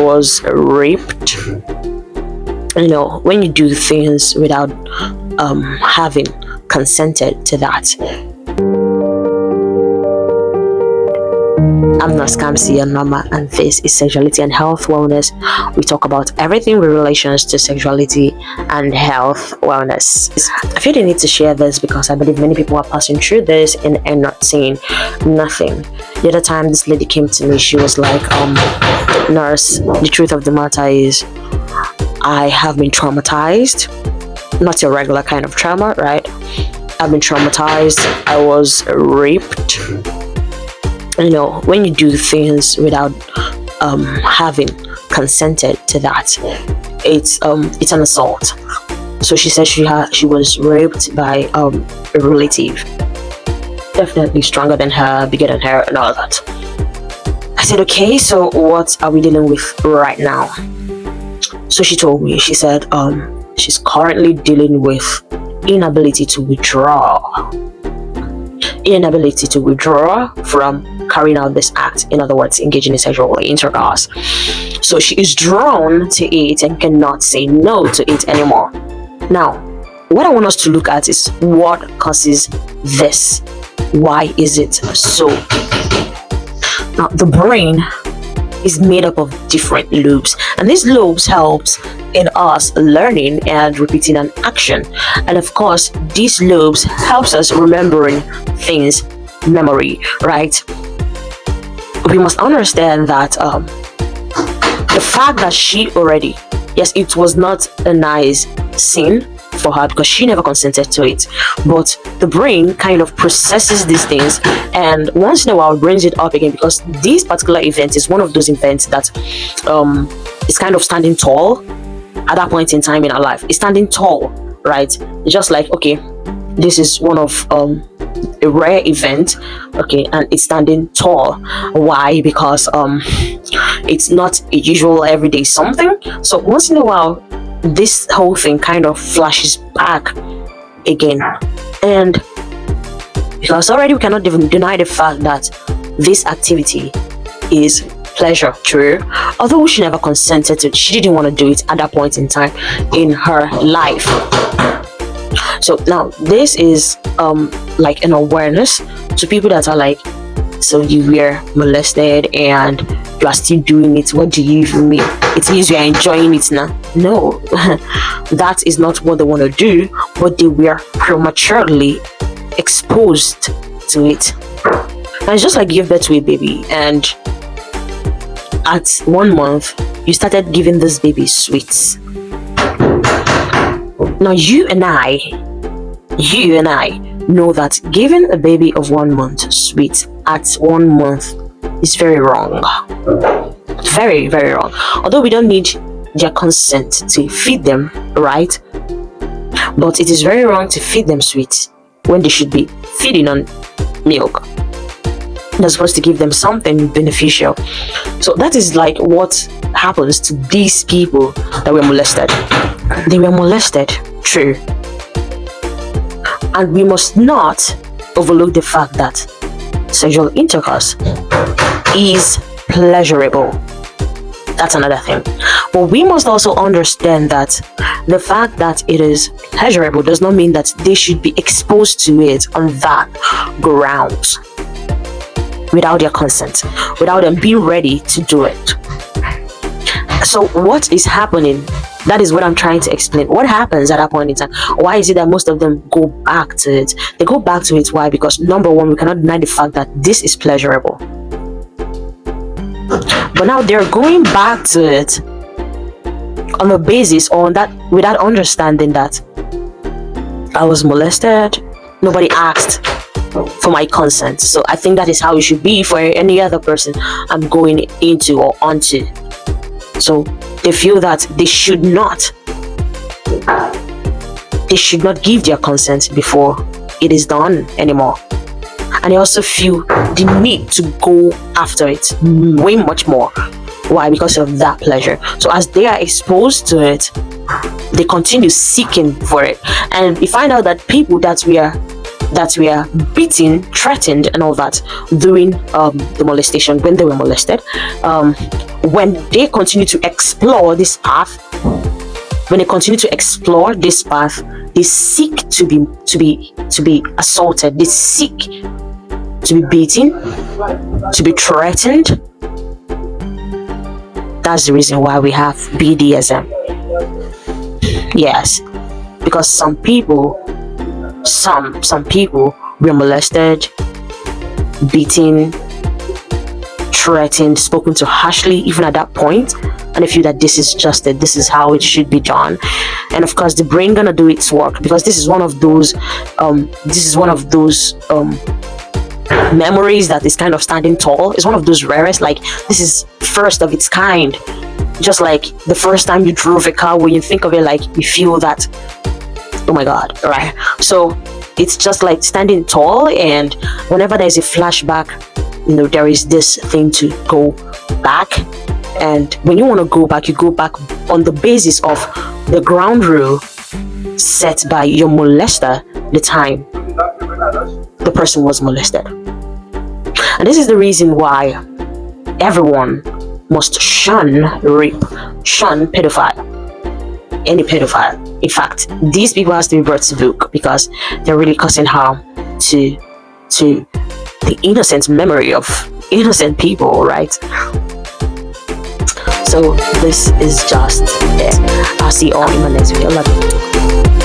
was raped. When you do things without having consented to that. I'm Nurse Kamsi and Mama, and this is Sexuality and Health Wellness. We talk about everything with relations to sexuality and health wellness. I feel the need to share this because I believe many people are passing through this and not saying nothing. The other time this lady came to me, she was like, Nurse, the truth of the matter is I have been traumatized. Not your regular kind of trauma, right? I've been traumatized. I was raped. When you do things without having consented to that, it's an assault. So she said she was raped by a relative, definitely stronger than her, bigger than her, and all that. I said, okay, so what are we dealing with right now? So she told me, she said she's currently dealing with inability to withdraw from carrying out this act. In other words, engaging in sexual intercourse. So she is drawn to it and cannot say no to it anymore. Now, what I want us to look at is what causes this. Why is it so? Now, the brain is made up of different lobes, and these lobes helps in us learning and repeating an action. And of course, these lobes helps us remembering things, memory, right? We must understand that the fact that she already, yes, it was not a nice sin for her because she never consented to it, but the brain kind of processes these things and once in a while brings it up again, because this particular event is one of those events that is kind of standing tall at that point in time in our life. It's standing tall, right? It's just like, okay, this is one of a rare event, okay, and it's standing tall. Why? Because it's not a usual everyday something. So once in a while this whole thing kind of flashes back again, and because already we cannot even deny the fact that this activity is pleasure, true, although she never consented to it. She didn't want to do it at that point in time in her life. So now this is like an awareness to people that are like, so you were molested and you are still doing it. What do you even mean? It means you are enjoying it now. No, that is not what they want to do, but they were prematurely exposed to it. And it's just like give birth to a baby, and at 1 month you started giving this baby sweets. Now you and I know that giving a baby of 1 month sweets at 1 month is very wrong. Very, very wrong. Although we don't need their consent to feed them, right? But it is very wrong to feed them sweets when they should be feeding on milk. They're supposed to give them something beneficial. So that is like what happens to these people that were molested. They were molested, true. And we must not overlook the fact that sexual intercourse is pleasurable. That's another thing. But we must also understand that the fact that it is pleasurable does not mean that they should be exposed to it on that grounds without their consent, without them being ready to do it. So what is happening? That is what I'm trying to explain. What happens at that point in time? Why is it that most of them go back to it? They go back to it. Why? Because number one, we cannot deny the fact that this is pleasurable. But now they're going back to it on the basis on that, without understanding that I was molested. Nobody asked for my consent. So I think that is how it should be for any other person I'm going into or onto. So they feel that they should not give their consent before it is done anymore. And they also feel the need to go after it way much more. Why? Because of that pleasure. So as they are exposed to it, they continue seeking for it. And we find out that people that we are beaten, threatened and all that during the molestation, when they were molested, when they continue to explore this path, they seek to be assaulted, they seek to be beaten, to be threatened. That's the reason why we have BDSM. Yes, because some people were molested, beaten, threatened, spoken to harshly, even at that point, and they feel that this is just it, this is how it should be done. And of course, the brain gonna do its work, because this is one of those memories that is kind of standing tall. It's one of those rarest, like this is first of its kind. Just like the first time you drove a car, when you think of it, like you feel that, oh my god, right? So it's just like standing tall, and whenever there's a flashback, there is this thing to go back. And when you want to go back, you go back on the basis of the ground rule set by your molester the time the person was molested. And this is the reason why everyone must shun rape, shun pedophile, any pedophile. In fact, these people has to be brought to book, because they're really causing harm to the innocent memory of innocent people, right? So this is just it. I'll see you all in my next video. Love you.